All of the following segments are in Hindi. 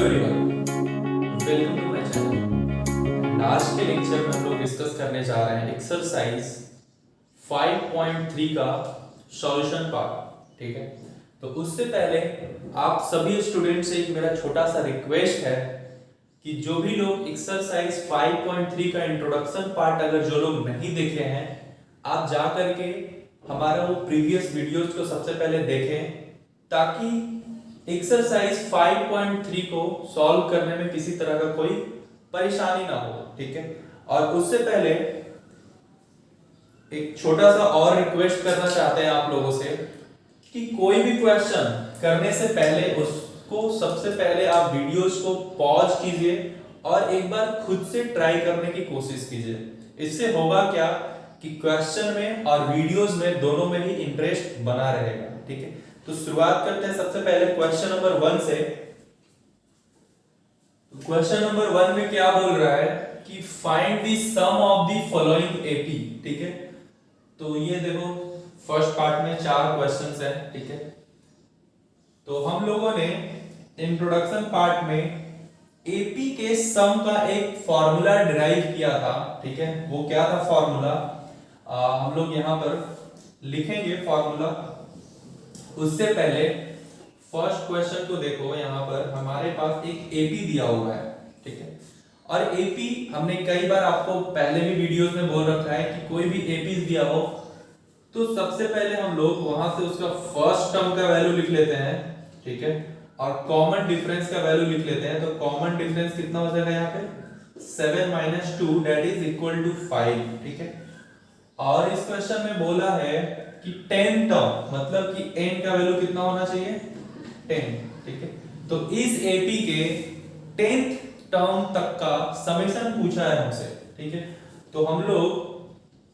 Everyone, welcome to my channel. आज के लेक्चर में हम लोग डिस्कस करने जा रहे हैं एक्सरसाइज 5.3 का सॉल्यूशन पार्ट। ठीक है, तो उससे पहले आप सभी स्टूडेंट से एक मेरा छोटा सा रिक्वेस्ट है कि जो भी लोग एक्सरसाइज 5.3 का इंट्रोडक्शन पार्ट अगर जो लोग नहीं देखे हैं, आप जा करके हमारा वो प्रीवियस वीडियोस को सबसे पहले देखें, ताकि एक्सरसाइज 5.3 को सॉल्व करने में किसी तरह का कोई परेशानी ना हो। ठीक है, और उससे पहले एक छोटा सा और रिक्वेस्ट करना चाहते हैं आप लोगों से कि कोई भी क्वेश्चन करने से पहले उसको सबसे पहले आप वीडियोस को पॉज कीजिए और एक बार खुद से ट्राई करने की कोशिश कीजिए। इससे होगा क्या कि क्वेश्चन में और वीडियोस में दोनों में ही इंटरेस्ट बना रहेगा। ठीक है, तो शुरुआत करते हैं सबसे पहले क्वेश्चन नंबर 1 से। क्वेश्चन नंबर 1 में क्या बोल रहा है कि find the sum of the following AP. ठीक है, तो ये देखो फर्स्ट पार्ट में 4 क्वेश्चंस हैं। ठीक है, तो हम लोगों ने इंट्रोडक्शन पार्ट में एपी के सम का एक फॉर्मूला डिराइव किया था। ठीक है, वो क्या था फॉर्मूला, हम लोग यहां पर लिखेंगे फॉर्मूला। उससे पहले फर्स्ट क्वेश्चन को देखो, यहां पर हमारे पास एक एपी दिया हुआ है। ठीक है, और एपी हमने कई बार आपको पहले भी वीडियोस में बोल रखा है कि कोई भी एपी दिया हो तो सबसे पहले हम लोग वहां से उसका फर्स्ट टर्म का वैल्यू लिख लेते हैं। ठीक है, और कॉमन डिफरेंस का वैल्यू लिख लेते हैं। तो कॉमन डिफरेंस कितना हो जाएगा यहाँ पे 7 - 2 दैट इज इक्वल टू 5। ठीक है, और इस क्वेश्चन में बोला है कि 10 टर्म मतलब कि n का वैल्यू कितना होना चाहिए 10। ठीक है, तो इस एपी के 10th टर्म तक का समेशन पूछा है हमसे। ठीक है, तो हम लोग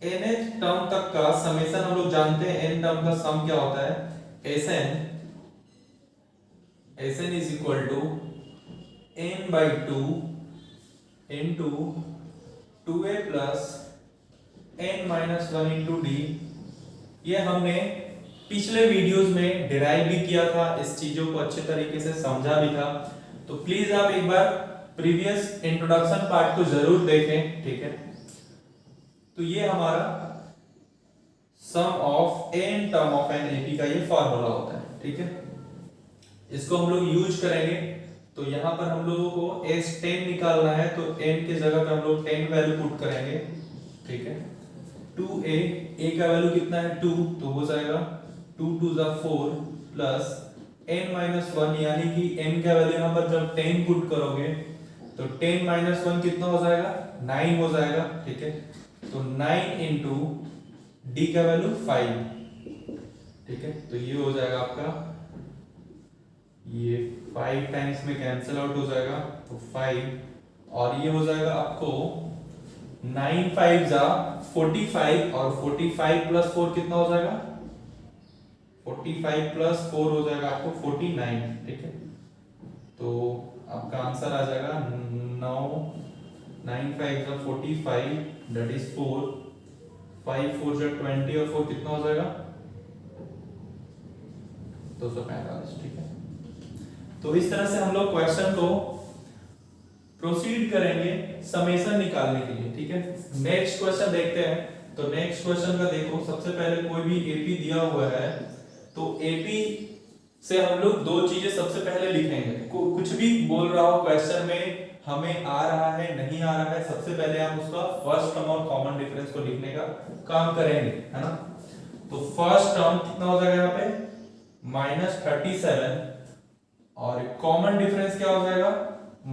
nth टर्म तक का समेशन हम लोग जानते हैं। n टर्म का सम क्या होता है sn is equal to n/2 into 2a plus n-1 into d। ये हमने पिछले वीडियोस में डिराइव भी किया था, इस चीजों को अच्छे तरीके से समझा भी था। तो प्लीज आप एक बार प्रीवियस इंट्रोडक्शन पार्ट को जरूर देखें। ठीक है, तो ये हमारा sum of n term of N AP का ये फार्मूला होता है। ठीक है, इसको हम लोग यूज करेंगे। तो यहां पर हम लोगों को s10 निकालना है, तो n के जगह पे हम लोग 10 वैल्यू पुट करेंगे। ठीक है, 2a, a का वैल्यू कितना है 2, तो हो जाएगा 2 2 4 प्लस n-1, यानी कि n का वैल्यू यहां पर जब 10 पुट करोगे तो 10 - 1 कितना हो जाएगा 9 हो जाएगा। ठीक है, तो 9 इंटू d का वैल्यू 5। ठीक है, तो ये हो जाएगा आपका, ये 5 टाइम्स में कैंसिल आउट हो जाएगा तो 5, और ये हो जाएगा आपको 9 5 जा 45, और 45 प्लस 4 कितना हो जाएगा 45 प्लस 4 हो जाएगा आपको 49। ठीक है, तो आपका आंसर आ जाएगा 9 5 जा 45 दैट इज 4, 5 4 जा 20 और 4 कितना हो जाएगा 245। ठीक है, तो इस तरह से हम लोग क्वेश्चन को प्रोसीड करेंगे समेशन निकालने के लिए। ठीक है, नेक्स्ट क्वेश्चन देखते हैं। तो नेक्स्ट क्वेश्चन का देखो, सबसे पहले कोई भी एपी दिया हुआ है तो एपी से हम लोग दो चीजें सबसे पहले लिखेंगे। कुछ भी बोल रहा हो क्वेश्चन में, हमें आ रहा है नहीं आ रहा है, सबसे पहले हम उसका फर्स्ट टर्म और कॉमन डिफरेंस को लिखने का काम करेंगे, है ना। तो फर्स्ट टर्म कितना हो जाएगा यहाँ पे -37, और कॉमन डिफरेंस क्या हो जाएगा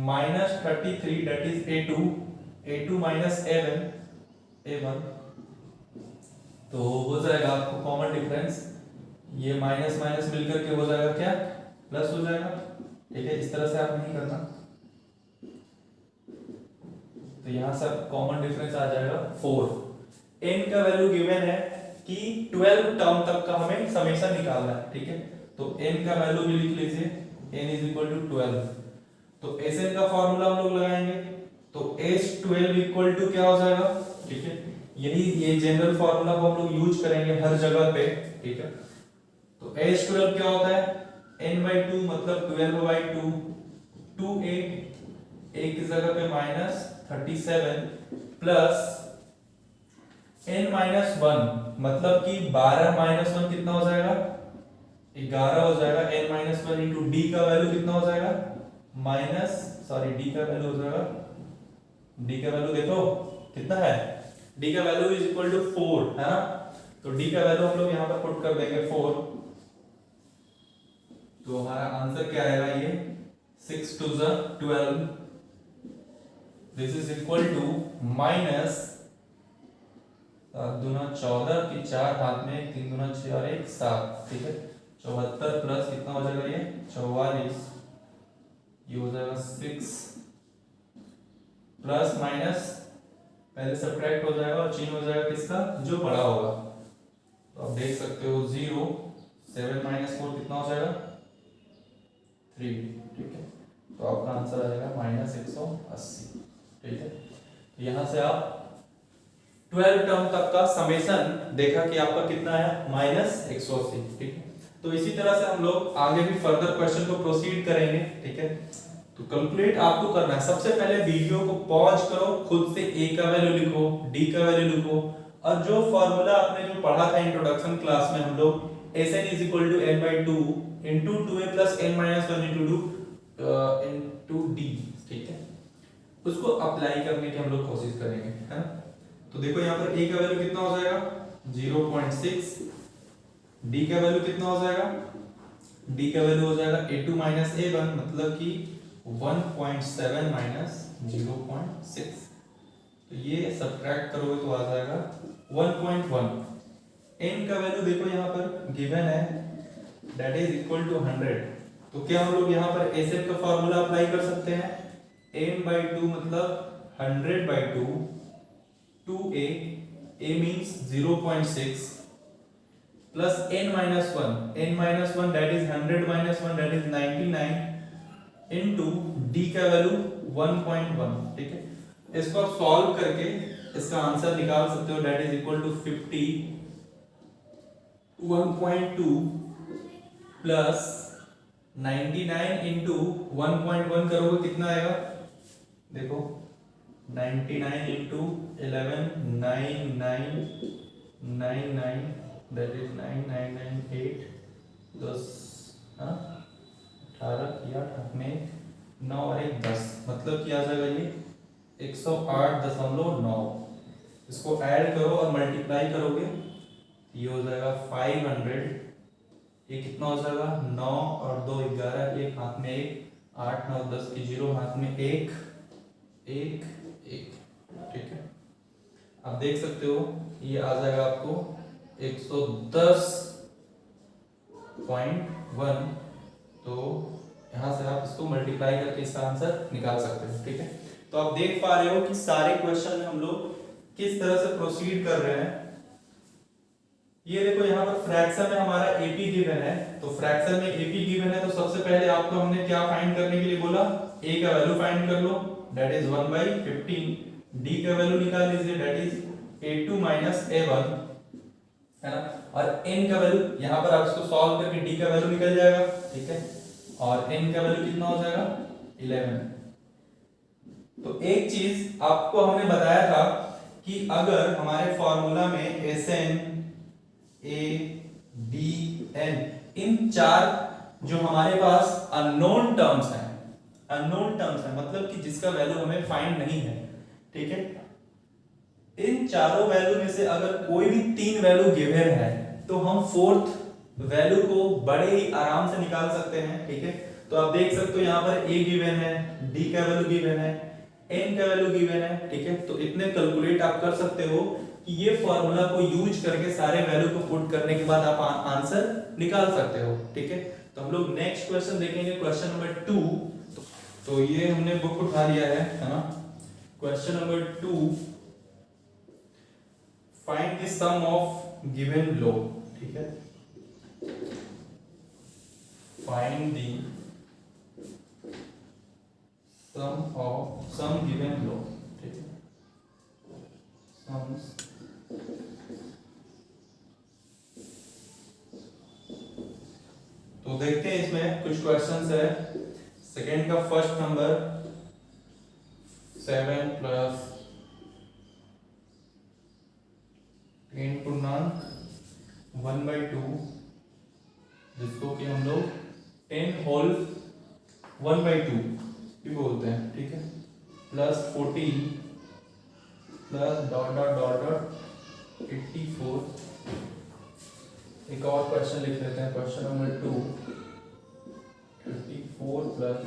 -33 that is a2 minus a1। तो हो जाएगा आपको कॉमन डिफरेंस, ये माइनस माइनस मिलकर के हो जाएगा क्या प्लस हो जाएगा। ठीक है, इस तरह से आप नहीं करना, तो यहां से कॉमन डिफरेंस आ जाएगा 4। n का वैल्यू गिवन है कि 12 टर्म तक का हमें समेशन निकालना है। ठीक है, तो n का वैल्यू भी लिख लीजिए, n इज इक्वल टू 12। तो Sn का फॉर्मूला हम लोग लगाएंगे, तो S12 इक्वल टू क्या हो जाएगा। ठीक है, यही ये जनरल फॉर्मूला को हम लोग यूज करेंगे हर जगह पे। ठीक है, तो S12 क्या होता है n/2 मतलब 12/2 2a, a की जगह पे -37 प्लस n-1, मतलब कि 12 -1 कितना हो जाएगा, 11 हो जाएगा। n-1 इंटू d का वैल्यू कितना हो जाएगा, डी का वैल्यू हो जाएगा, डी का वैल्यू देखो कितना है, डी का वैल्यू इज इक्वल टू 4 है ना। तो डी का वैल्यू हम लोग यहाँ पर पुट कर देंगे 4। तो हमारा आंसर क्या आएगा, ये 6 2 12, this is equal to minus 7 दूना 14 की 4 हाथ में 3 दूना 6 और 1 7, ठीक है। 74 प्लस कितना हो जाएगा, ये 44, ये हो जाएगा 6 प्लस माइनस पहले सब्ट्रैक्ट हो जाएगा और चिन्ह हो जाएगा किसका, जो बड़ा होगा। तो आप देख सकते हो 0 7 - 4 कितना हो जाएगा, 3, ठीक है। तो आपका आंसर आ जाएगा -180, ठीक है। तो यहाँ से आप 12 टर्म तक का समेशन देखा कि आपका कितना आया, -180, ठीक है। तो इसी तरह से हम लोग आगे भी फर्दर क्वेश्चन को प्रोसीड करेंगे, ठीक है। तो कैलकुलेट आपको करना है, सबसे पहले वीडियो को पॉज करो, खुद से a का वैल्यू लिखो, d का वैल्यू लिखो, और जो फार्मूला आपने जो पढ़ा था इंट्रोडक्शन क्लास में हम लोग Sn = n/2 into 2a plus n-1 into d, ठीक है, उसको अप्लाई करने की हम लोग कोशिश करेंगे, है ना। तो देखो यहाँ पर a का वैल्यू कितना हो जाएगा 0.6, d का वैल्यू कितना हो जाएगा, d का वैल्यू हो जाएगा a2 - a1, मतलब कि 1.7 - 0.6। तो ये सब्ट्रैक्ट करोगे तो आ जाएगा 1.1। n का वैल्यू देखो यहाँ पर गिवन है, दैट इज इक्वल टू 100। तो क्या हम लोग यहाँ पर Sn का फार्मूला अप्लाई कर सकते हैं, n/2 मतलब 100/2, 2a, a means 0.6 plus n-1 that is 100 - 1 that is 99 into d का वैल्यू 1.1, ठीक है। इसको आप सॉल्व करके इसका आंसर निकाल सकते हो, that is equal to 50 1.2 plus 99 into 1.1 करोगे कितना आएगा, देखो 99 इंटू 11 9999 दैट इज 9998 10 18 किया 8 में 9 और 1 10, मतलब क्या आ जाएगा ये 108.9। इसको ऐड करो और मल्टीप्लाई करोगे, ये हो जाएगा 500, ये कितना हो जाएगा 9 और 2 11, एक हाथ में 1, 8 9 10 की 0 हाथ में 1 1 1, ठीक है। आप देख सकते हो ये आ जाएगा आपको 110.1। तो यहां से आप इसको मल्टीप्लाई करके इसका आंसर निकाल सकते हो, ठीक है। तो आप देख पा रहे हो कि सारे क्वेश्चन में हम लोग किस तरह से प्रोसीड कर रहे हैं। ये देखो यहाँ पर फ्रैक्शन में हमारा एपी गिवन है, तो फ्रैक्शन में एपी गिवन है, तो सबसे पहले आपको हमने क्या फाइंड करने के लिए बोला, a का वैल्यू फाइंड कर लो, दैट इज 1/15, d का वैल्यू निकाल लीजिए, दैट इज a2 - a1, है ना। और n का वैल्यू यहाँ पर आप इसको सॉल्व करके d का वैल्यू निकल जाएगा, ठीक है, और n का वैल्यू कितना हो जाएगा 11। तो एक चीज आपको हमने बताया था कि अगर हमारे फॉर्मूला में Sn A D N इन चार जो हमारे पास अननोन टर्म्स हैं, मतलब कि जिसका वैल्यू हमें फाइंड नहीं है, ठीक है, इन चारों वैल्यू में से अगर कोई भी 3 वैल्यू गिवन है तो हम फोर्थ वैल्यू को बड़े ही आराम से निकाल सकते हैं, ठीक है। तो आप देख सकते हो यहाँ पर a गिवन है, d का वैल्यू गिवन है, n का वैल्यू गिवन है, ठीक है। तो इतने कैलकुलेट आप कर सकते हो कि ये फॉर्मूला को यूज करके सारे वैल्यू को पुट करने के बाद आप आंसर निकाल सकते हो, ठीक है। तो हम लोग नेक्स्ट क्वेश्चन देखेंगे, क्वेश्चन नंबर 2। तो ये हमने बुक उठा लिया है ना। Question number 2, find the sum of given लो, ठीक है, फाइंड द सम गिवन लो, ठीक है, सम्स तो देखते हैं इसमें कुछ क्वेश्चंस है। सेकेंड का फर्स्ट नंबर 7 प्लस 10 पूर्णांक 1/2, जिसको कि हम लोग 10 होल 1/2 भी बोलते हैं, ठीक है, plus 14 plus dot dot dot dot 84। एक और क्वेश्चन लिख लेते हैं, क्वेश्चन नंबर 2, 34 प्लस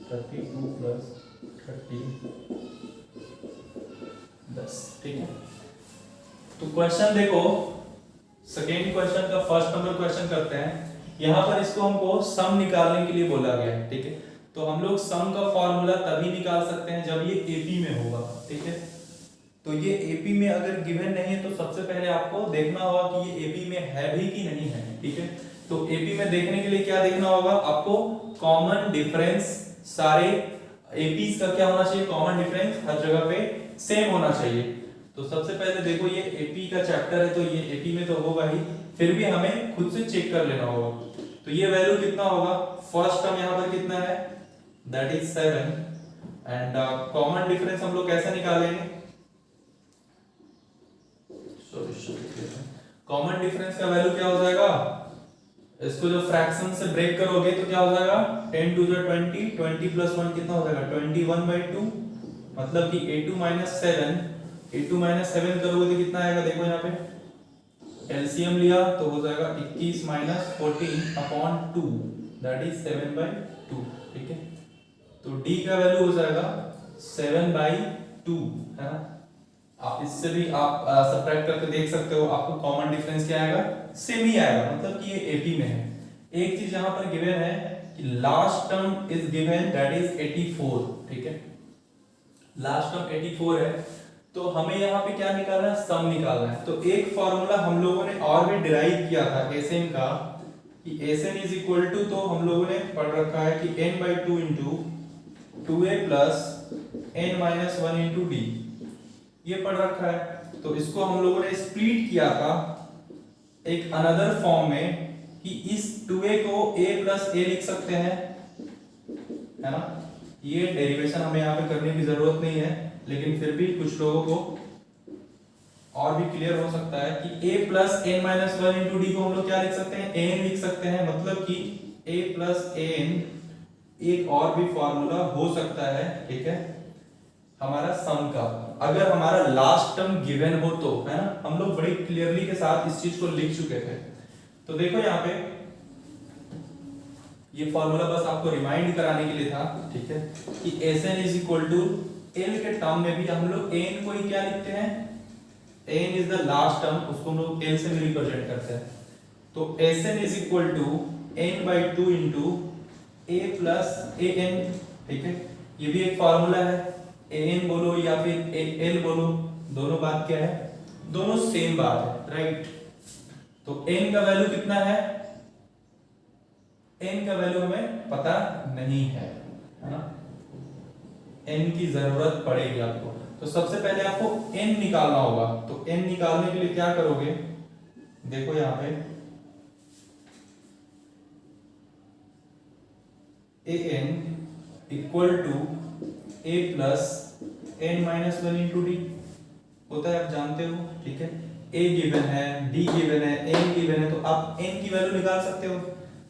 32 प्लस 30 10, ठीक है। तो क्वेश्चन देखो, सेकेंड क्वेश्चन का फर्स्ट नंबर क्वेश्चन करते हैं। यहाँ पर इसको हमको सम निकालने के लिए बोला गया है, ठीक है। तो हम लोग सम का फॉर्मूला तभी निकाल सकते हैं जब ये एपी में होगा, ठीक है। तो ये एपी में अगर गिवन नहीं है तो सबसे पहले आपको देखना होगा कि ये एपी में है भी कि नहीं है, ठीक है। तो एपी में देखने के लिए क्या देखना होगा आपको, कॉमन डिफरेंस सारे एपीज का क्या होना चाहिए, कॉमन डिफरेंस हर जगह पे सेम होना चाहिए। तो सबसे पहले देखो ये एपी का चैप्टर है तो ये एपी में तो होगा ही, फिर भी हमें खुद से चेक कर लेना होगा। तो ये वैल्यू कितना होगा, फर्स्ट टर्म यहाँ पर कितना है, that is 7, and common difference हम लोग कैसे निकालेंगे, कॉमन डिफरेंस का वैल्यू क्या हो जाएगा, इसको जो फ्रैक्शन से ब्रेक करोगे तो क्या हो जाएगा, 10 टू 20, 20 प्लस 1 कितना हो जाएगा 21/2, मतलब कि a2 माइनस 7, a2 माइनस 7 करोगे तो कितना आएगा, देखो यहाँ पे एलसीएम लिया तो हो जाएगा 21 माइनस 14 अपॉन 2, दैट इज 7/2, ठीक है। तो d का वैल्यू हो जाएगा 7/2, है ना। आप इससे भी आप सब्ट्रैक्ट करके देख सकते हो, आपको कॉमन डिफरेंस क्या आएगा, सेम ही आएगा, मतलब कि ये एपी में है। एक चीज यहां पर गिवन है कि last term is given, that is 84, ठीक है, लास्ट टर्म 84 है। तो हमें यहाँ पे क्या निकालना है, सम निकालना है। तो एक फॉर्मूला हम लोगों ने और भी डिराइव किया था एसएन का, कि एसएन इज इक्वल टू, तो हम लोगों ने पढ़ रखा है कि n/2 into 2a plus n-1 into D, ये पढ़ रखा है। तो इसको हम लोगों ने स्प्लिट किया था एक अनदर फॉर्म में, कि इस 2a को a प्लस a लिख सकते हैं, है ना। ये डेरिवेशन हमें यहाँ पे करने की जरूरत नहीं है, लेकिन फिर भी कुछ लोगों को और भी क्लियर हो सकता है कि a plus n-1 into D को हम लोग क्या लिख सकते हैं, an लिख सकते हैं, मतलब कि a प्लस an एक और भी फॉर्मूला हो सकता है, ठीक है, हमारा सम का। अगर हमारा लास्ट टर्म गिवन हो तो, है ना, हम लोग बड़ी क्लियरली के साथ इस चीज को लिख चुके थे। तो देखो यहाँ पे ये फॉर्मूला बस आपको रिमाइंड कराने के लिए था, ठीक है, कि Sn is equal to L के टर्म में भी हम लोग n को ही क्या लिखते हैं, n is the last term, उसको हम लोग L से भी रिप्रेजेंट करते हैं। तो Sn is equal to n/2 into a plus an, ठीक है, ये भी एक फॉर्मूला है। an बोलो या फिर l बोलो, दोनों बात क्या है, दोनों सेम बात है, राइट। तो n का वैल्यू कितना है, n का वैल्यू हमें पता नहीं है ना, n की जरूरत पड़ेगी आपको। तो सबसे पहले आपको n निकालना होगा। तो n निकालने के लिए क्या करोगे, देखो यहाँ पे an equal to a plus n-1 into D होता है, आप जानते हो, ठीक है। a गिवन है, d गिवन है, n गिवन है, तो आप n की वैल्यू निकाल सकते हो।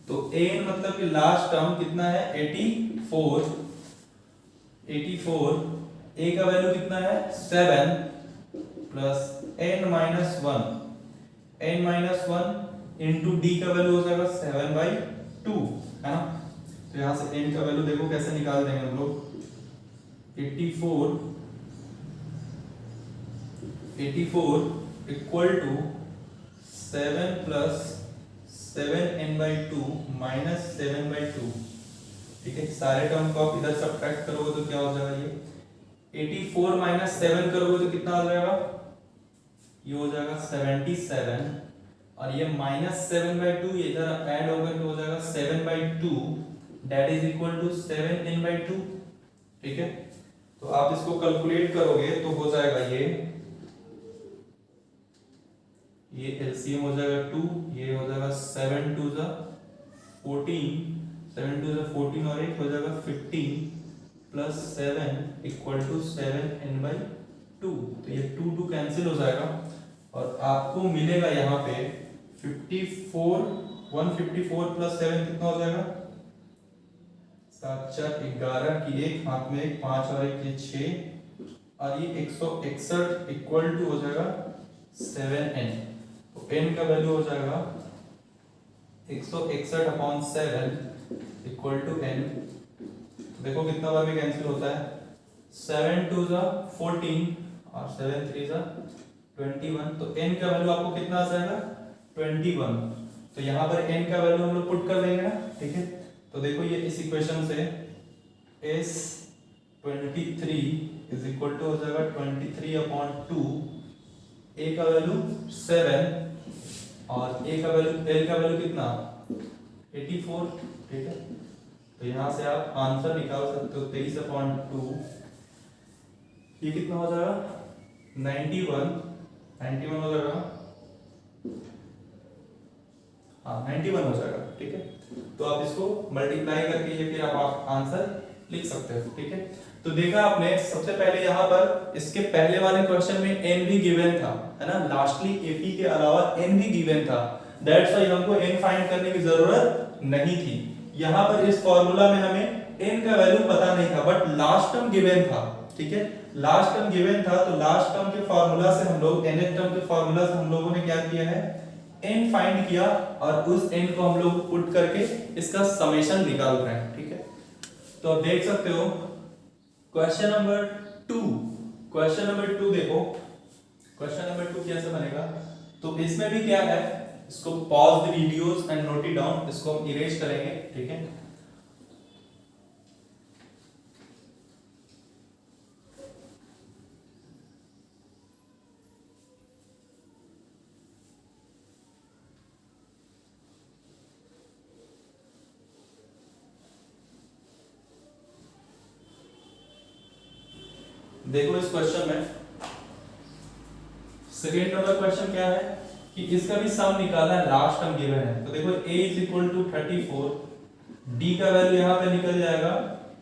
तो n मतलब कि लास्ट टर्म कितना है, 84, a का वैल्यू कितना है 7 प्लस n-1 इंटू d का वैल्यू हो जाएगा 7/2, है ना। तो यहां से n का वैल्यू देखो कैसे निकाल देंगे हम लोग, 84 equal to 7 plus 7n/2 minus 7/2, ठीक है। सारे टर्म को आप इधर सब्ट्रैक्ट करोगे तो क्या हो जाएगा, ये 84 माइनस 7 करोगे तो कितना आ जाएगा, ये हो जाएगा 77, और ये माइनस 7/2 ये इधर ऐड होकर के हो जाएगा 7/2, that is equal to 7n/2, ठीक है। तो आप इसको कैलकुलेट करोगे तो हो जाएगा ये एलसीएम हो जाएगा 2, ये हो जाएगा 7 2 14, 7 टू 14 और 1 हो जाएगा 15 प्लस 7 इक्वल टू 7n/2। तो ये 2 कैंसिल हो जाएगा और आपको मिलेगा यहाँ पे 54 154 प्लस 7 कितना हो जाएगा 7 4 11 की 1 हाथ में 1 5 और 1 ये 6 और ये 161 इक्वल टू हो जाएगा 7n। तो n का वैल्यू हो जाएगा 161/7 इक्वल टू n। देखो कितना बार में कैंसिल होता है 7 2 14 और 7 3 21। तो n का वैल्यू आपको कितना आ जाएगा 21। तो यहाँ पर n का वैल्यू हम लोग पुट कर देंगे ना, ठीक है। तो देखो ये इस इक्वेशन से S23 इज इक्वल टू हो जाएगा 23/2। a का वैल्यू 7 और a का वैल्यू l का वैल्यू कितना 84, ठीक है। तो यहाँ से आप आंसर निकाल सकते हो 23/2। ये कितना हो जाएगा 91 हो जाएगा, हाँ 91 हो जाएगा, ठीक है। तो आप इसको मल्टीप्लाई करके ये फिर आप आंसर लिख सकते हो, ठीक है। तो देखा आपने सबसे पहले यहाँ पर इसके पहले वाले क्वेश्चन में n भी गिवन था, है ना। लास्टली AP के अलावा n भी गिवन था, दैट्स व्हाई हमको n फाइंड करने की जरूरत नहीं थी। यहाँ पर इस फॉर्मूला में हमें n का वैल्यू पता नहीं था, बट लास्ट टर्म गिवन था, ठीक है। लास्ट टर्म गिवन था तो लास्ट टर्म के फॉर्मूला से हम लोग nth टर्म के फॉर्मूला से हम लोगों ने क्या किया है n फाइंड किया और उस n को हम लोग पुट करके इसका समेशन निकाल रहे हैं, ठीक है। तो आप देख सकते हो क्वेश्चन नंबर 2 देखो, क्वेश्चन नंबर 2 कैसे बनेगा। तो इसमें भी क्या है, इसको pause the videos and note it down, इसको हम इरेज करेंगे, ठीक है। देखो इस क्वेश्चन में सेकेंड नंबर क्वेश्चन क्या है कि इसका भी सम निकालना है, लास्ट टर्म गिवन है। तो देखो a is equal to 34, d का वैल्यू यहाँ पे निकल जाएगा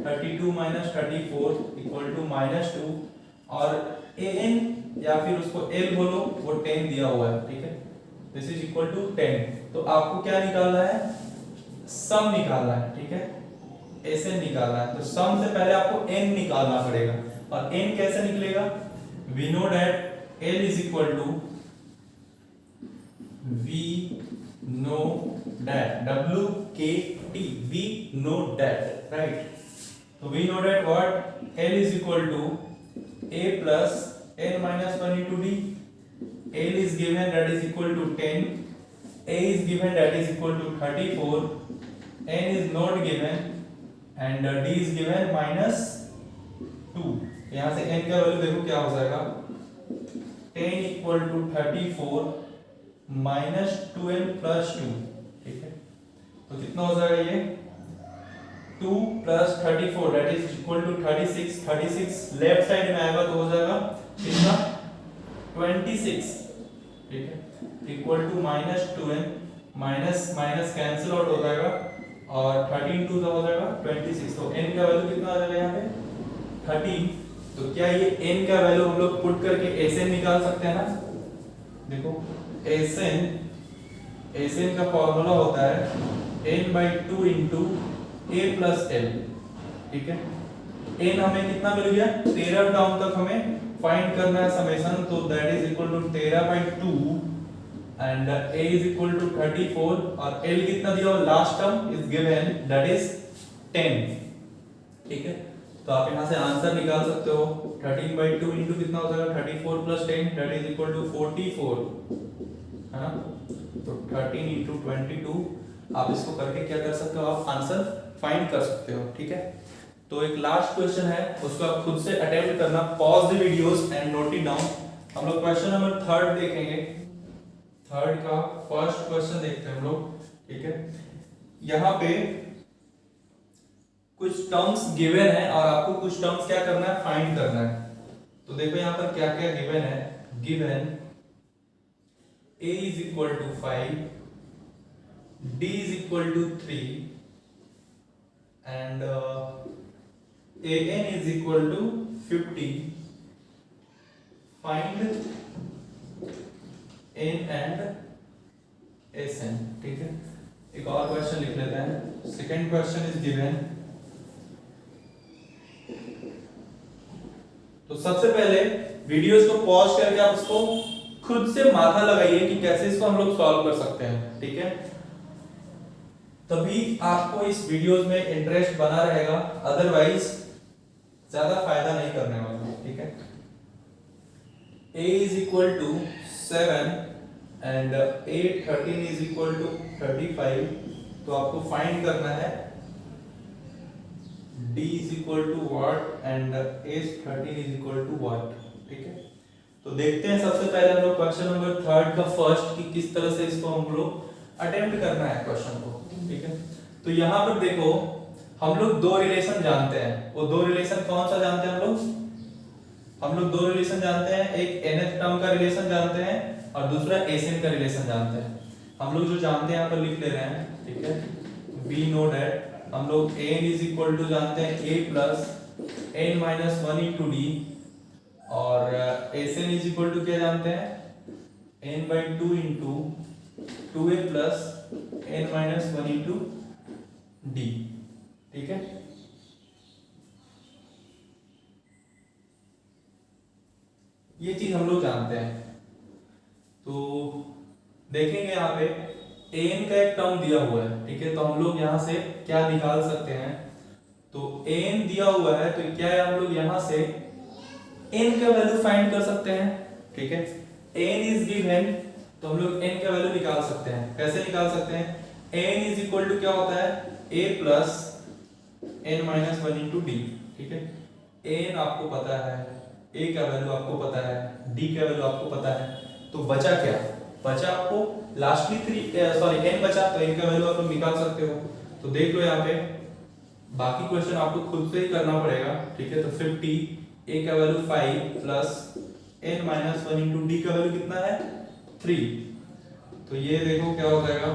32 - 34 इक्वल टू -2 और an या फिर उसको l बोलो वो 10 दिया हुआ है, ठीक है। This is equal to 10। तो आपको क्या निकालना है सम निकालना है, ठीक है, sn निकालना है। तो सम से पहले आपको n निकालना पड़ेगा और n कैसे निकलेगा, we know that l is equal to we know that WKT, we know that, right। तो we know that what l is equal to a plus n minus 1 into d। l is given that is equal to 10, a is given that is equal to 34, n is not given and d is given -2। यहाँ से n का वैल्यू देखो क्या हो जाएगा 10 equal to 34 minus 2n plus 2, ठीक है। तो कितना हो जाएगा ये 2 plus 34 that is equal to 36 left side में आएगा तो हो जाएगा कितना 26, ठीक है, equal to -2n minus minus cancel out हो जाएगा और 13 2 हो जाएगा 26। तो n का वैल्यू कितना आ जाएगा यहाँ पे 13। तो क्या ये n का वैल्यू हम लोग पुट करके Sn निकाल सकते हैं ना। देखो Sn का फॉर्मूला होता है n/2 into a plus l, ठीक है। n हमें कितना मिल गया 13 टर्म तक हमें फाइंड करना है समेशन, तो that is equal to 13/2 and a is equal to 34 और l कितना दिया हुआ last term is given that is 10, ठीक है। तो आप यहाँ से आंसर निकाल सकते हो 13/2 इंटू कितना हो जाएगा 34 plus 10 that is equal to 44, है ना। तो 13 इंटू 22 आप इसको करके क्या कर सकते हो आप आंसर फाइंड कर सकते हो, ठीक है। तो एक लास्ट क्वेश्चन है उसको आप खुद से अटेम्प्ट करना, pause the videos and note it down. हम लोग क्वेश्चन नंबर 3 देखेंगे, 3 का फर्स्ट क्वेश्चन देखते हैं हम लोग, ठीक है। यहाँ पे कुछ टर्म्स गिवन है और आपको कुछ टर्म्स क्या करना है फाइंड करना है। तो देखो यहाँ पर क्या क्या गिवन है, given a is equal to 5, d is equal to 3 and an is equal to 50, find n and sn। ठीक है, एक और क्वेश्चन लिख लेते हैं। Second question is given. तो सबसे पहले वीडियोस को पॉज करके आप उसको खुद से माथा लगाइए कि कैसे इसको हम लोग सॉल्व कर सकते हैं। ठीक है, तभी आपको इस वीडियोस में इंटरेस्ट बना रहेगा, अदरवाइज ज्यादा फायदा नहीं करने वाला। ठीक है, a is equal to 7 and 8 13 is equal to 35। तो आपको फाइंड करना है d is equal to what and s 13 is equal to what। ठीक है, तो देखते हैं सबसे पहले हम लोग क्वेश्चन नंबर थर्ड का फर्स्ट कि किस तरह से इसको हम लोग अटेम्प्ट करना है क्वेश्चन को। ठीक है, तो यहाँ पर देखो हम लोग दो रिलेशन जानते हैं। वो दो रिलेशन कौन सा जानते हैं हम लोग दो रिलेशन जानते हैं, एक nth टर्म का रिलेशन जानते हैं और दूसरा sn का रिलेशन जानते हैं। हम लोग जो जानते हैं यहाँ पर लिख ले रहे हैं। ठीक है, we know that हम लोग n is equal to जानते हैं a plus n minus 1 into d और sn is equal to क्या जानते हैं n by 2 into 2a plus n minus 1 into d। ठीक है, ये चीज हम लोग जानते हैं। तो देखेंगे यहाँ पे an का एक टर्म दिया हुआ है। ठीक है, तो हम लोग यहाँ से क्या निकाल सकते हैं, तो an दिया हुआ है तो क्या है, हम लोग यहाँ से n का वैल्यू फाइंड कर सकते हैं। ठीक है, n इज गिवन तो हम लोग n का वैल्यू निकाल सकते हैं। कैसे निकाल सकते हैं, n इज इक्वल टू क्या होता है a plus n minus 1 into D. ठीक है, n आपको पता है, a का वैल्यू आपको पता है, d का वैल्यू आपको पता है, तो बचा क्या, बचा आपको लास्टली n बचा, तो n का वैल्यू आप लोग निकाल सकते हो। तो देख लो यहाँ पे बाकी क्वेश्चन आपको खुद से ही करना पड़ेगा। ठीक है, तो 50 a का value 5 plus n minus 1 into D का वैल्यू कितना है 3। तो ये देखो क्या हो जाएगा,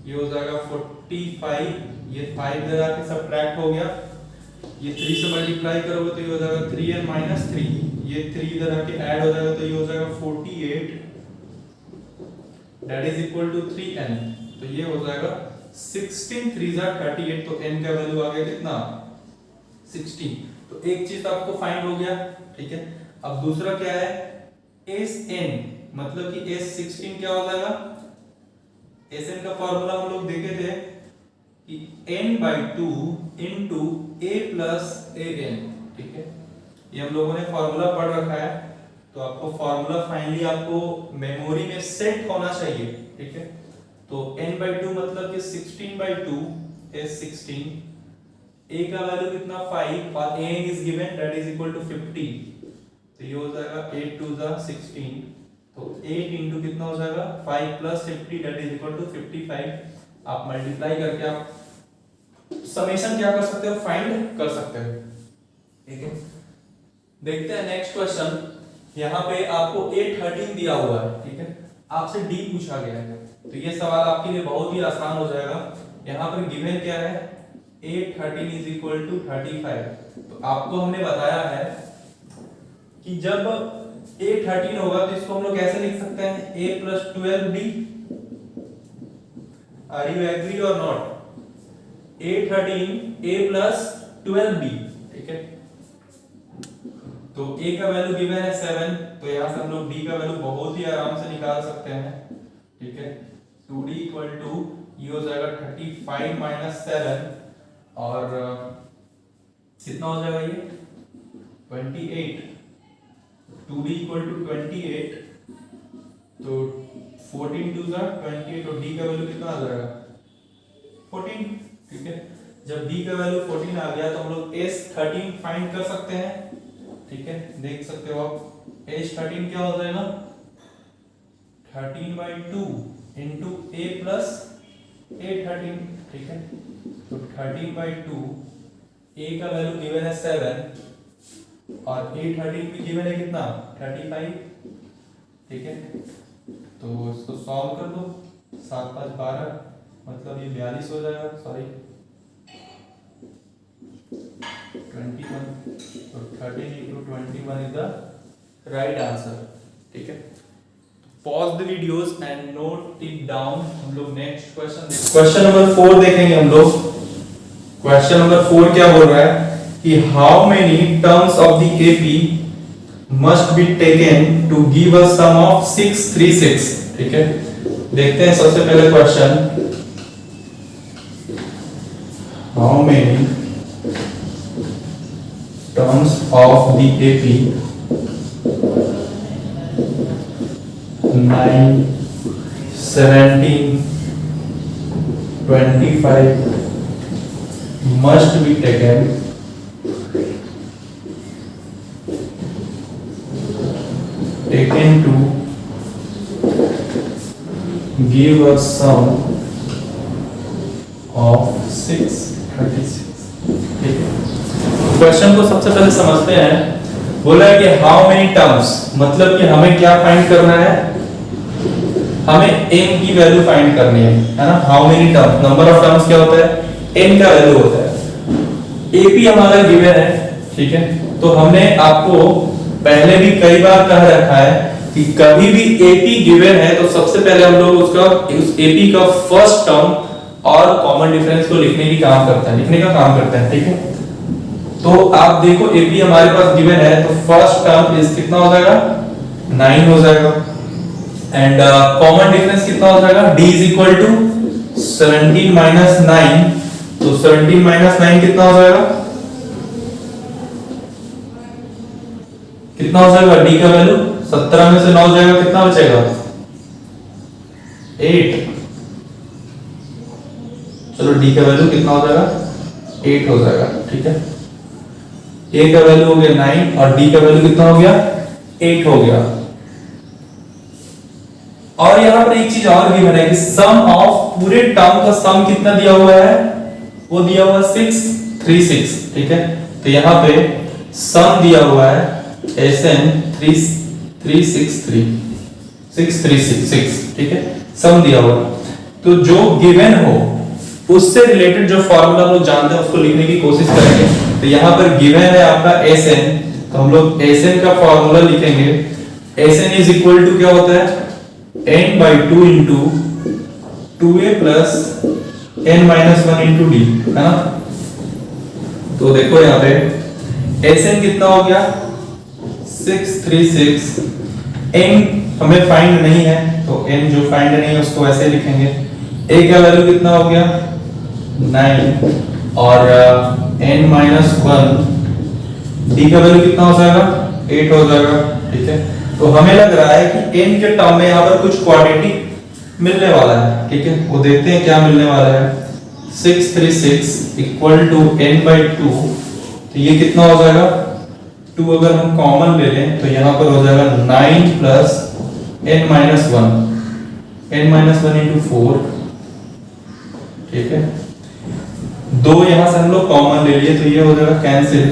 ये हो जाएगा 45, ये 5 इधर आके सब्ट्रैक्ट हो गया, ये 3 से मल्टीप्लाई करोगे तो ये हो जाएगा 3n माइनस 3, ये 3 इधर आके ऐड हो जाएगा तो ये हो जाएगा 48 that is equal to 3n। तो ये हो जाएगा 16 3 38, तो n का वैल्यू आ गया कितना 16। तो एक चीज आपको फाइंड हो गया। ठीक है, अब दूसरा क्या है sn, मतलब कि s16 क्या हो जाएगा, sn का फॉर्मूला हम लोग देखे थे कि n by 2 into a plus an। ठीक है, ये हम लोगों ने फॉर्मूला पढ़ रखा है, तो आपको फॉर्मूला फाइनली आपको मेमोरी में सेट होना चाहिए। ठीक है, तो n by 2 मतलब कि 16 by 2 is 16, a का वैल्यू कितना 5 और an is given that is equal to 50। तो ये हो जाएगा 8 2 16, तो 8 into कितना हो जाएगा 5 plus 50 that is equal to 55। आप मल्टीप्लाई करके आप समेशन क्या कर सकते हो, फाइंड कर सकते हो। ठीक है, देखते हैं नेक्स्ट क्वेश्चन। यहाँ पे आपको 813 दिया हुआ है। ठीक है, आपसे d पूछा गया है, तो ये सवाल आपके लिए बहुत ही आसान हो जाएगा। यहाँ पर गिवन क्या है 813 is equal to 35। तो आपको हमने बताया है कि जब 813 होगा तो इसको हम लोग कैसे लिख सकते हैं, a plus 12d। Are you agree और नॉट, 813 a plus 12b। ठीक है, तो a का वैल्यू गिवन है 7, तो यहाँ से हम लोग d का वैल्यू बहुत ही आराम से निकाल सकते हैं। ठीक है, 2d इक्वल टू ये हो जाएगा 35 माइनस 7 और कितना हो जाएगा ये 28। 2d इक्वल टू 28, तो 14 2 28 और d का वैल्यू कितना आ जाएगा 14। ठीक है, जब d का वैल्यू 14 आ गया तो हम लोग s13 फाइंड कर सकते हैं। ठीक है, देख सकते हो आप s13 क्या हो जाएगा 13 by 2 into a plus a13। ठीक है, तो 13 by 2, a का वैल्यू गिवन है 7 और a13 भी गिवन है कितना 35। ठीक है, तो इसको सॉल्व कर दो, 7 5 12 मतलब ये 42 हो जाएगा, सॉरी 21 और 13 into 21 is the right answer। ठीक है, pause the videos and note it down। हम लोग नेक्स्ट क्वेश्चन नंबर 4 देखेंगे हम लोग। क्वेश्चन नंबर 4 क्या बोल रहा है कि how many terms of the AP must be taken to give a sum of 636। ठीक है, देखते हैं सबसे पहले question, how many terms of the AP 9 17 25 must be taken to give a sum of 636। ठीक है, क्वेश्चन को सबसे पहले समझते हैं। बोला है कि हाउ मेनी टर्म्स, मतलब कि हमें क्या फाइंड करना है, हमें n की वैल्यू फाइंड करनी है ना। How many terms, number of terms क्या होता है, n का वैल्यू होता है। AP हमारा गिवन है, ठीक है, तो हमने आपको पहले भी कई बार कह रखा है कि कभी भी AP गिवन है तो सबसे पहले हम लोग उस AP का फर्स्ट टर्म और कॉमन डिफरेंस को लिखने का काम करते हैं। ठीक है, तो आप देखो AP हमारे पास गिवन है तो फर्स्ट टर्म इस कितना हो जाएगा, 9 हो जाएगा, एंड कॉमन डिफरेंस कितना हो जाएगा, D is equal to 17 minus 9, तो 17 minus 9 कितना हो जाएगा, कितना हो जाएगा, D का वैल्यू 17 में से 9 जाएगा, कितना बचेगा, 8। चलो D का वैल्यू कितना हो जाएगा, 8 हो जाएगा। ठीक है, A का वैल्यू हो गया 9 और D का वैल्यू कितना हो गया, 8 हो गया। और यहां पर एक चीज और भी है कि सम ऑफ पूरे टर्म का सम कितना दिया हुआ है, वो दिया हुआ 636। ठीक है, तो यहां पे सम दिया हुआ है SN 636। ठीक है, सम दिया हुआ, तो जो गिवन हो उससे रिलेटेड जो फार्मूला हम लोग जानते हैं उसको लिखने की कोशिश करेंगे। तो यहाँ पर गिवन है आपका SN, तो हम लोग SN का फार्मूला लिखेंगे। SN इज इक्वल टू क्या होता है, n by 2 into 2a plus n minus 1 into d, है ना। तो देखो यहाँ पे SN कितना हो गया, 636। n हमें फाइंड नहीं है तो n जो फाइंड नहीं है उसको ऐसे लिखेंगे। a का वैल्यू कितना हो गया, 9 और n minus 1, d का वैल्यू कितना हो जाएगा, 8 हो जाएगा। ठीक है, तो हमें लग रहा है कि n के टर्म में यहाँ पर कुछ क्वाड्रेटिक मिलने वाला है। ठीक है, वो देखते हैं क्या मिलने वाला है। 636 इक्वल टू n by 2, तो ये कितना हो जाएगा, 2 अगर हम कॉमन ले लें तो यहाँ पर हो जाएगा 9 plus n minus 1 into 4। ठीक है, 2 यहाँ से हम लोग कॉमन ले लिए तो ये हो जाएगा कैंसिल,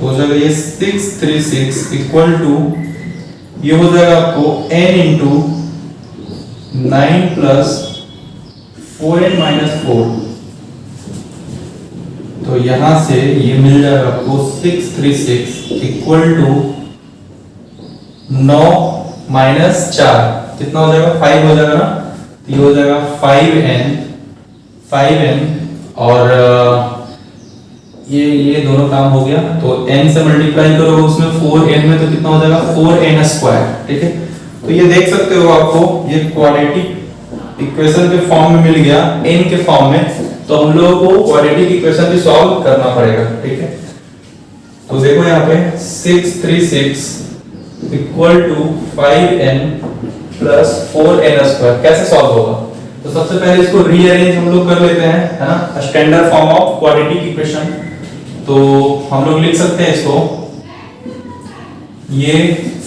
हो जाएगा ये 636 इक्वल टू ये हो जाएगा आपको n into 9 plus 4n minus 4। तो यहां से ये मिल जाएगा आपको 636 इक्वल टू 9 minus 4 कितना हो जाएगा, 5 हो जाएगा ना। तो ये हो जाएगा 5n और ये दोनों काम हो गया। तो n से मल्टीप्लाई करोगे उसमें 4n में तो कितना हो जाएगा, 4n स्क्वायर। ठीक है, तो ये देख सकते हो आपको ये क्वाड्रेटिक इक्वेशन के फॉर्म में मिल गया, n के फॉर्म में। तो हम लोगों को क्वाड्रेटिक इक्वेशन भी सॉल्व करना पड़ेगा। ठीक है, तो देखो यहाँ पे 636 equal to 5n plus 4n square कैसे सॉल्व होगा। तो सबसे पहले इसको रीअरेंज हम लोग कर लेते हैं, है ना, standard form of quadratic equation. तो हम लोग लिख सकते हैं इसको, ये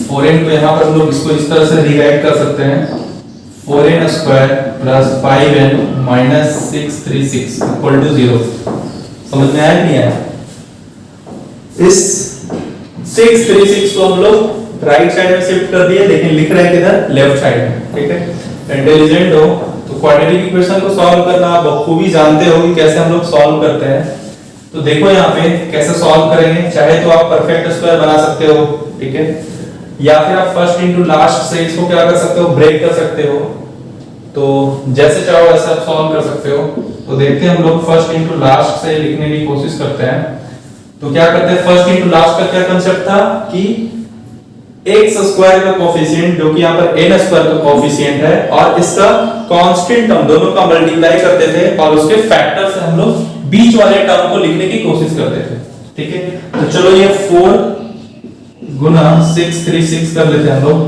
4n को यहाँ पर हम लोग इसको इस तरह से रिराइट कर सकते हैं, 4n square plus 5n minus 636 equal to 0। समझ में आया नहीं आया। इस 636 को हम लोग राइट साइड में शिफ्ट कर दिए, लेकिन लिख रहे हैं किधर, लेफ्ट साइड में। ठीक है, इंटेलिजेंट हो तो क्वाड्रेटिक इक्वेशन को सॉल्व करना आप बखूबी जानते हो कि कैसे हम लोग सॉल्व करते हैं। तो देखो यहाँ पे कैसे सॉल्व करेंगे। चाहे तो आप परफेक्ट स्क्वायर बना सकते हो, ठीक है, या फिर आप फर्स्ट इनटू लास्ट से इसको क्या कर सकते हो, ब्रेक कर सकते हो। तो जैसे चाहो वैसे आप सॉल्व कर सकते हो। तो देखते हैं हम लोग फर्स्ट इनटू लास्ट से लिखने की कोशिश करते हैं। तो क्या करते हैं, फर्स्ट इनटू लास्ट का क्या कांसेप्ट था कि एक्स स्क्वायर का कोफिशिएंट जो कि यहाँ पर एन स्क्वायर का कोफिशिएंट है और इसका कांस्टेंट टर्म दोनों का मल्टीप्लाई करते थे और उसके फैक्टर से हम लोग बीच वाले टर्म को लिखने की कोशिश करते थे, ठीक है। तो चलो ये 4 गुना 636 कर लेते हैं हम लोग,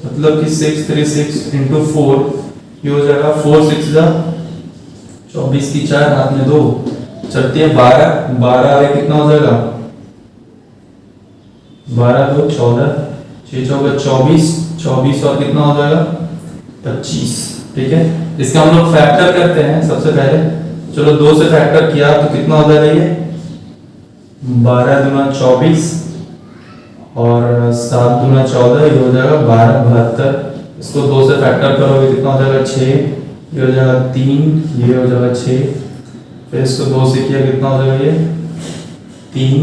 मतलब कि 636 इंटू 4 ये हो जाएगा 4 6 जा 24 की 4 हाथ में 2 चलती है 12 12 आगे कितना हो जाएगा 12 2 14 6 चौका 24 24 और कितना हो जाएगा 25, ठीक है। इसका हम लोग फैक्टर करते हैं सबसे पहले। चलो 2 से फैक्टर किया तो कितना हो जाएगा ये 12 दूना 24 और 7 दूना 14 ये हो जाएगा 12 72। इसको 2 से फैक्टर करोगे कितना हो जाएगा 6, ये हो जाएगा 3, ये हो जाएगा 6, फिर इसको 2 से किया कितना हो जाएगा ये 3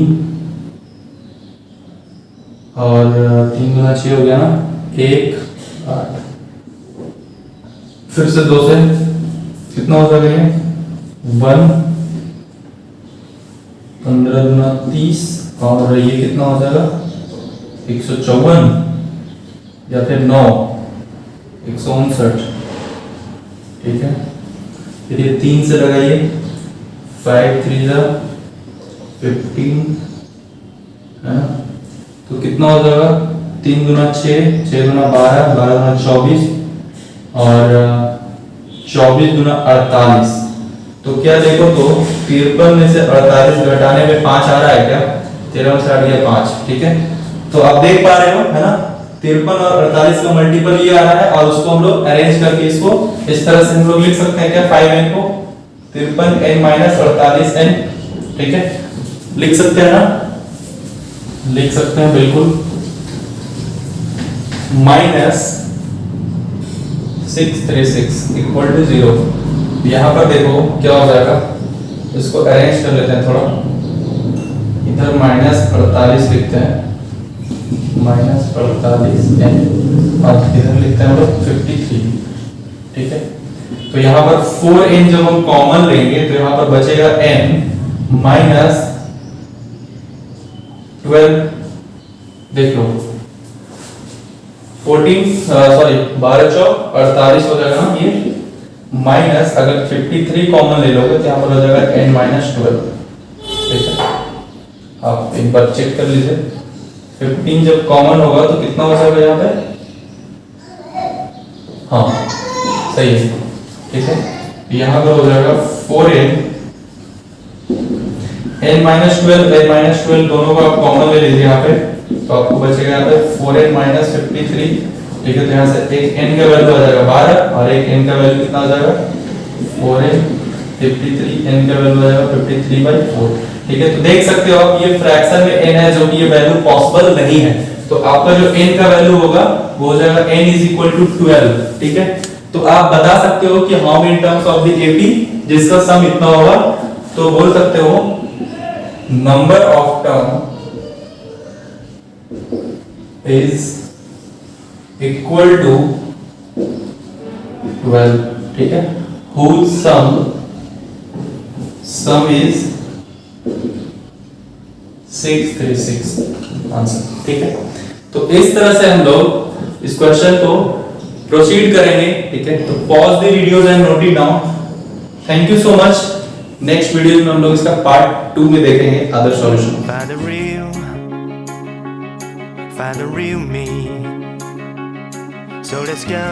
और 3 गुना 6 हो गया ना 1 8, फिर से 2 से कितना हो जाएगा ये 1 15 गुना 30 और ये कितना हो जाएगा 154 या फिर 9 159, ठीक है। फिर ये 3 से लगाइए 5 3 जा 15 है ना, तो कितना हो जाएगा 3 गुना 6 6 गुना 12 12 गुना 24 और 24 गुना 48। तो क्या देखो तो 53 में से 48 घटाने में 5 आ रहा है क्या, 13 में से हट गया 5, ठीक है। तो आप देख पा रहे हो है ना 53 और 48 का मल्टीपल ये आ रहा है और उसको हम लोग अरेंज करके इसको इस तरह से हम लोग लिख सकते हैं क्या 5n को 53n माइनस 48n, ठीक है, लिख सकते हैं ना, लिख सकते हैं बिल्कुल, माइनस 636 इक्वल टू 0। यहाँ पर देखो क्या हो जाएगा, इसको अरेंज कर लेते हैं थोड़ा, इधर माइनस 48 लिखते हैं माइनस 48 n और इधर लिखते हैं हम लोग 53, ठीक है। तो यहाँ पर 4n जब हम कॉमन लेंगे तो यहाँ पर बचेगा n माइनस 12, देख लो 12 चौक 48 हो जाएगा ना ये, माइनस अगर 53 कॉमन ले लोगे तो यहाँ पर हो जाएगा n माइनस 12, ठीक है। आप एक बार चेक कर लीजिए 15 जब कॉमन होगा तो कितना हो जाएगा यहाँ पे, हाँ सही है, ठीक है। यहाँ पर हो जाएगा 4n n माइनस 12 दोनों को आप कॉमन ले लीजिए यहाँ पे, तो आपको बचेगा यहाँ पे 4n माइनस 53, ठीक है। तो यहाँ से एक n का वैल्यू आ जाएगा 12 और एक n का वैल्यू कितना आ जाएगा 4n 53, n का वैल्यू आ जाएगा 53/4, ठीक है। तो देख सकते हो आप ये फ्रैक्शन में n है जो कि ये वैल्यू पॉसिबल नहीं है, तो आपका जो n का वैल्यू होगा वो हो जाएगा n इज इक्वल टू 12, ठीक है। तो आप बता सकते हो कि how many terms of the AP जिसका सम इतना होगा, तो बोल सकते हो number of term is equal to 12, ठीक है, whose sum is 636 आंसर, ठीक है। तो इस तरह से हम लोग इस क्वेश्चन को प्रोसीड करेंगे, ठीक है। तो pause the videos and note it down. Thank you so much. Next video में हम लोग इसका पार्ट 2 में देखेंगे other solution. Find the real me. So let's go.